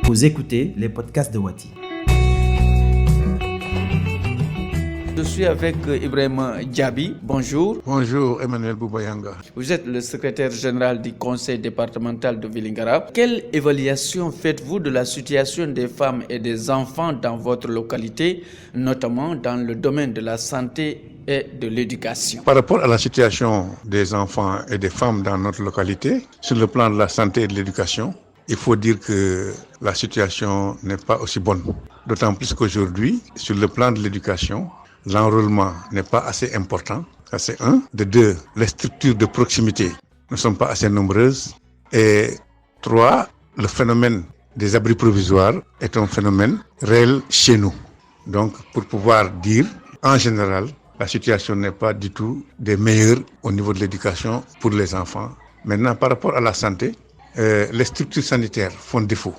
Vous écoutez les podcasts de Wati. Je suis avec Ibrahima Diaby. Bonjour. Bonjour Emmanuel Boubayanga. Vous êtes le secrétaire général du conseil départemental de Vélingara. Quelle évaluation faites-vous de la situation des femmes et des enfants dans votre localité, notamment dans le domaine de la santé et de l'éducation? Par rapport à la situation des enfants et des femmes dans notre localité, sur le plan de la santé et de l'éducation, il faut dire que la situation n'est pas aussi bonne. D'autant plus qu'aujourd'hui, sur le plan de l'éducation, l'enrôlement n'est pas assez important. Ça, c'est un. De deux, les structures de proximité ne sont pas assez nombreuses. Et trois, le phénomène des abris provisoires est un phénomène réel chez nous. Donc, pour pouvoir dire, en général, la situation n'est pas du tout des meilleures au niveau de l'éducation pour les enfants. Maintenant, par rapport à la santé, les structures sanitaires font défaut.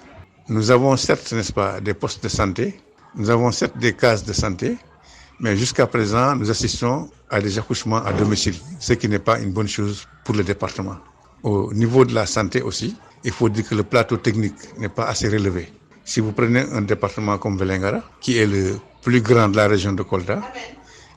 Nous avons certes, n'est-ce pas, des postes de santé, nous avons certes des cases de santé, mais jusqu'à présent, nous assistons à des accouchements à domicile, ce qui n'est pas une bonne chose pour le département. Au niveau de la santé aussi, il faut dire que le plateau technique n'est pas assez relevé. Si vous prenez un département comme Vélingara, qui est le plus grand de la région de Kolda,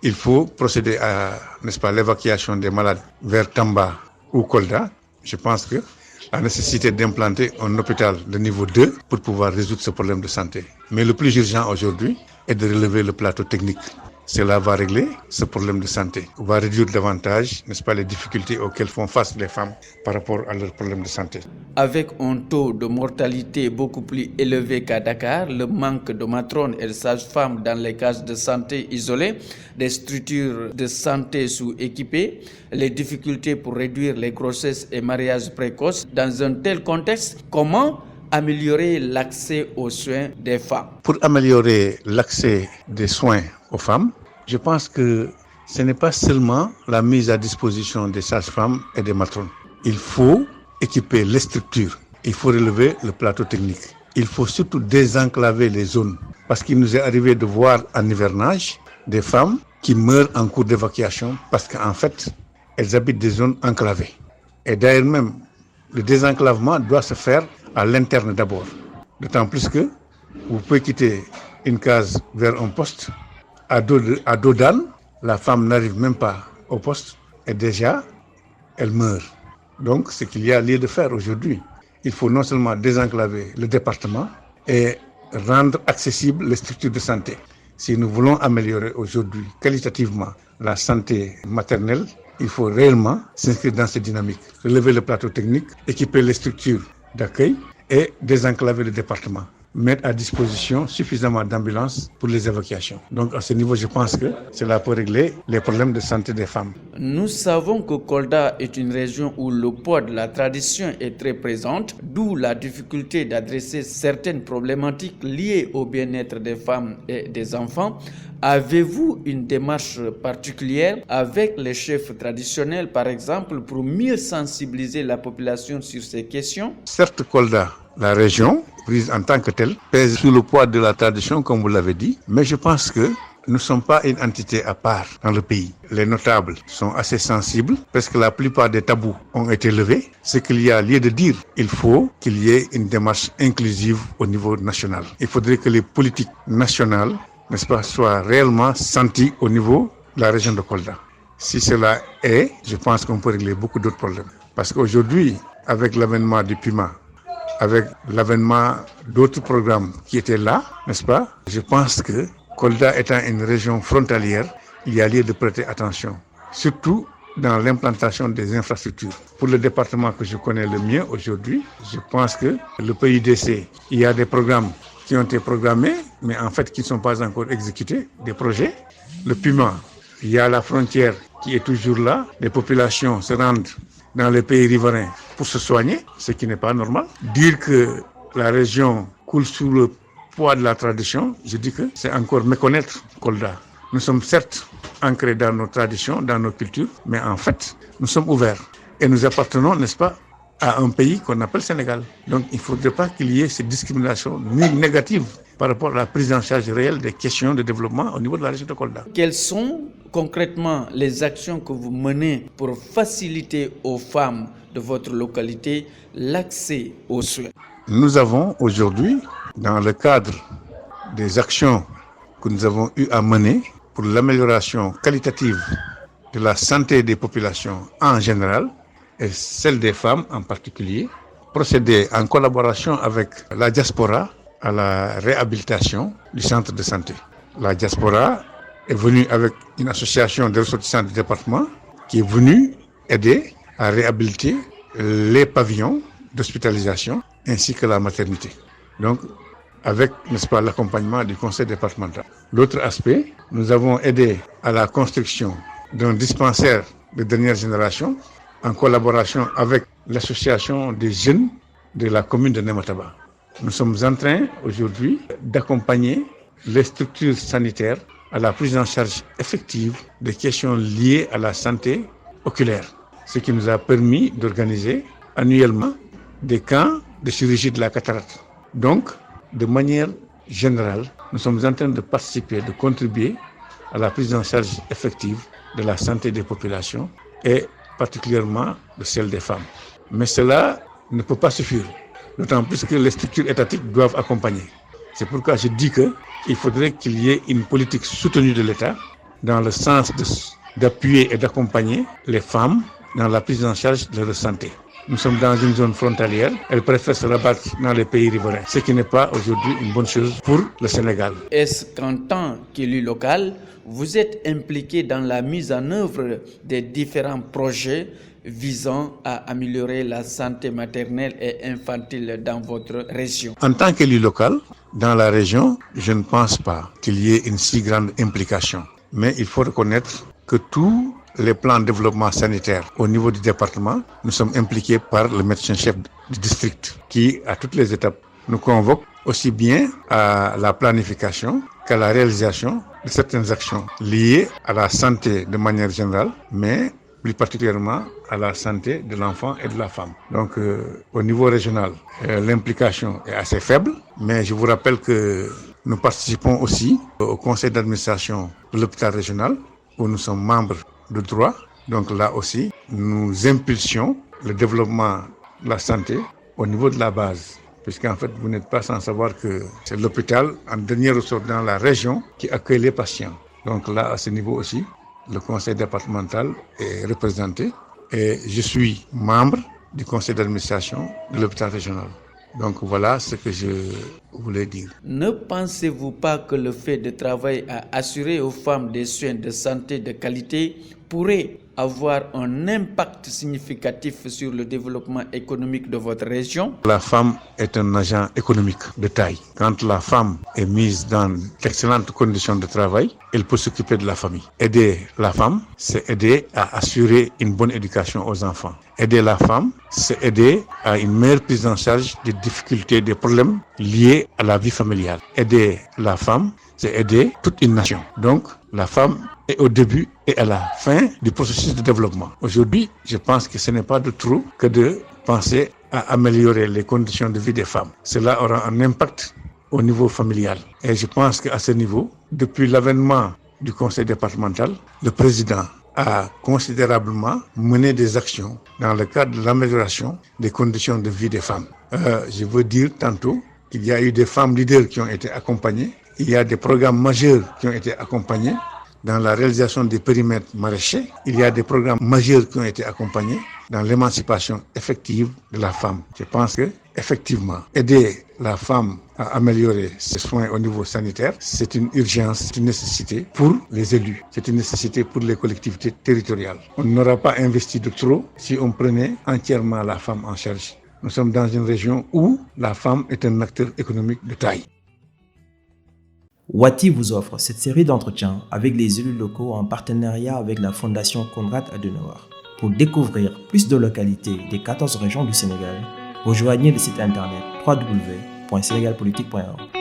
il faut procéder à, n'est-ce pas, l'évacuation des malades vers Tamba ou Kolda. Je pense que la nécessité d'implanter un hôpital de niveau 2 pour pouvoir résoudre ce problème de santé. Mais le plus urgent aujourd'hui est de relever le plateau technique. Cela va régler ce problème de santé. On va réduire davantage, n'est-ce pas, les difficultés auxquelles font face les femmes par rapport à leurs problèmes de santé. Avec un taux de mortalité beaucoup plus élevé qu'à Dakar, le manque de matrones et de sages-femmes dans les cases de santé isolées, des structures de santé sous-équipées, les difficultés pour réduire les grossesses et mariages précoces, dans un tel contexte, comment améliorer l'accès aux soins des femmes? Pour améliorer l'accès des soins aux femmes, je pense que ce n'est pas seulement la mise à disposition des sages-femmes et des matrones. Il faut équiper les structures, il faut relever le plateau technique. Il faut surtout désenclaver les zones, parce qu'il nous est arrivé de voir en hivernage des femmes qui meurent en cours d'évacuation parce qu'en fait, elles habitent des zones enclavées. Et d'ailleurs même, le désenclavement doit se faire à l'interne d'abord. D'autant plus que vous pouvez quitter une case vers un poste, à dos d'âne, la femme n'arrive même pas au poste et déjà, elle meurt. Donc, ce qu'il y a lieu de faire aujourd'hui, il faut non seulement désenclaver le département et rendre accessibles les structures de santé. Si nous voulons améliorer aujourd'hui qualitativement la santé maternelle, il faut réellement s'inscrire dans cette dynamique. Relever le plateau technique, équiper les structures d'accueil et désenclaver le département. Mettre à disposition suffisamment d'ambulances pour les évacuations. Donc à ce niveau, je pense que cela peut régler les problèmes de santé des femmes. Nous savons que Kolda est une région où le poids de la tradition est très présent, d'où la difficulté d'adresser certaines problématiques liées au bien-être des femmes et des enfants. Avez-vous une démarche particulière avec les chefs traditionnels, par exemple, pour mieux sensibiliser la population sur ces questions? Certes, Kolda, la région, prise en tant que telle, pèse sous le poids de la tradition, comme vous l'avez dit, mais je pense que nous ne sommes pas une entité à part dans le pays. Les notables sont assez sensibles parce que la plupart des tabous ont été levés. Ce qu'il y a lieu de dire, il faut qu'il y ait une démarche inclusive au niveau national. Il faudrait que les politiques nationales, n'est-ce pas, soient réellement senties au niveau de la région de Kolda. Si cela est, je pense qu'on peut régler beaucoup d'autres problèmes. Parce qu'aujourd'hui, avec l'avènement du PUMA, avec l'avènement d'autres programmes qui étaient là, n'est-ce pas, je pense que Kolda étant une région frontalière, il y a lieu de prêter attention, surtout dans l'implantation des infrastructures. Pour le département que je connais le mieux aujourd'hui, je pense que le PUDC, il y a des programmes qui ont été programmés, mais en fait qui ne sont pas encore exécutés, des projets. Le PUMA, il y a la frontière qui est toujours là, les populations se rendent dans les pays riverains pour se soigner, ce qui n'est pas normal. Dire que la région coule sous le poids de la tradition, je dis que c'est encore méconnaître Kolda. Nous sommes certes ancrés dans nos traditions, dans nos cultures, mais en fait, nous sommes ouverts. Et nous appartenons, n'est-ce pas, à un pays qu'on appelle Sénégal. Donc il ne faudrait pas qu'il y ait cette discrimination négative par rapport à la prise en charge réelle des questions de développement au niveau de la région de Kolda. Quelles sont concrètement les actions que vous menez pour faciliter aux femmes de votre localité l'accès aux soins? Nous avons aujourd'hui Dans le cadre des actions que nous avons eu à mener pour l'amélioration qualitative de la santé des populations en général et celle des femmes en particulier, procéder en collaboration avec la diaspora à la réhabilitation du centre de santé. La diaspora est venue avec une association de ressortissants du département qui est venue aider à réhabiliter les pavillons d'hospitalisation ainsi que la maternité. Donc, avec, n'est-ce pas, l'accompagnement du conseil départemental. L'autre aspect, nous avons aidé à la construction d'un dispensaire de dernière génération en collaboration avec l'association des jeunes de la commune de Nemataba. Nous sommes en train aujourd'hui d'accompagner les structures sanitaires à la prise en charge effective des questions liées à la santé oculaire, ce qui nous a permis d'organiser annuellement des camps de chirurgie de la cataracte. Donc, de manière générale, nous sommes en train de participer, de contribuer à la prise en charge effective de la santé des populations et particulièrement de celle des femmes. Mais cela ne peut pas suffire, d'autant plus que les structures étatiques doivent accompagner. C'est pourquoi je dis qu'il faudrait qu'il y ait une politique soutenue de l'État dans le sens d'appuyer et d'accompagner les femmes dans la prise en charge de leur santé. Nous sommes dans une zone frontalière, elles préfèrent se rabattre dans les pays riverains, ce qui n'est pas aujourd'hui une bonne chose pour le Sénégal. Est-ce qu'en tant qu'élu local, vous êtes impliqué dans la mise en œuvre des différents projets visant à améliorer la santé maternelle et infantile dans votre région? En tant qu'élu local, dans la région, je ne pense pas qu'il y ait une si grande implication. Mais il faut reconnaître que tous les plans de développement sanitaire au niveau du département, nous sommes impliqués par le médecin-chef du district qui, à toutes les étapes, nous convoque aussi bien à la planification qu'à la réalisation de certaines actions liées à la santé de manière générale, mais plus particulièrement à la santé de l'enfant et de la femme. Donc, au niveau régional, l'implication est assez faible, mais je vous rappelle que nous participons aussi au conseil d'administration de l'hôpital régional, où nous sommes membres de droit. Donc là aussi, nous impulsions le développement de la santé au niveau de la base. Puisqu'en fait, vous n'êtes pas sans savoir que c'est l'hôpital en dernier ressort dans la région qui accueille les patients. Donc là, à ce niveau aussi, le conseil départemental est représenté et je suis membre du conseil d'administration de l'hôpital régional. Donc voilà ce que je voulais dire. Ne pensez-vous pas que le fait de travailler à assurer aux femmes des soins de santé de qualité pourrait avoir un impact significatif sur le développement économique de votre région? La femme est un agent économique de taille. Quand la femme est mise dans d'excellentes conditions de travail, elle peut s'occuper de la famille. Aider la femme, c'est aider à assurer une bonne éducation aux enfants. Aider la femme, c'est aider à une meilleure prise en charge des difficultés, des problèmes liés à la vie familiale. Aider la femme, c'est aider toute une nation. Donc, la femme est au début et à la fin du processus de développement. Aujourd'hui, je pense que ce n'est pas de trop que de penser à améliorer les conditions de vie des femmes. Cela aura un impact au niveau familial. Et je pense qu'à ce niveau, depuis l'avènement du conseil départemental, le président a considérablement mené des actions dans le cadre de l'amélioration des conditions de vie des femmes. Je veux dire tantôt qu'il y a eu des femmes leaders qui ont été accompagnées. Il y a des programmes majeurs qui ont été accompagnés dans la réalisation des périmètres maraîchers. Il y a des programmes majeurs qui ont été accompagnés dans l'émancipation effective de la femme. Je pense que, effectivement, aider la femme à améliorer ses soins au niveau sanitaire, c'est une urgence, c'est une nécessité pour les élus, c'est une nécessité pour les collectivités territoriales. On n'aura pas investi de trop si on prenait entièrement la femme en charge. Nous sommes dans une région où la femme est un acteur économique de taille. Wati vous offre cette série d'entretiens avec les élus locaux en partenariat avec la Fondation Konrad Adenauer. Pour découvrir plus de localités des 14 régions du Sénégal, rejoignez le site internet www.senegalpolitique.org.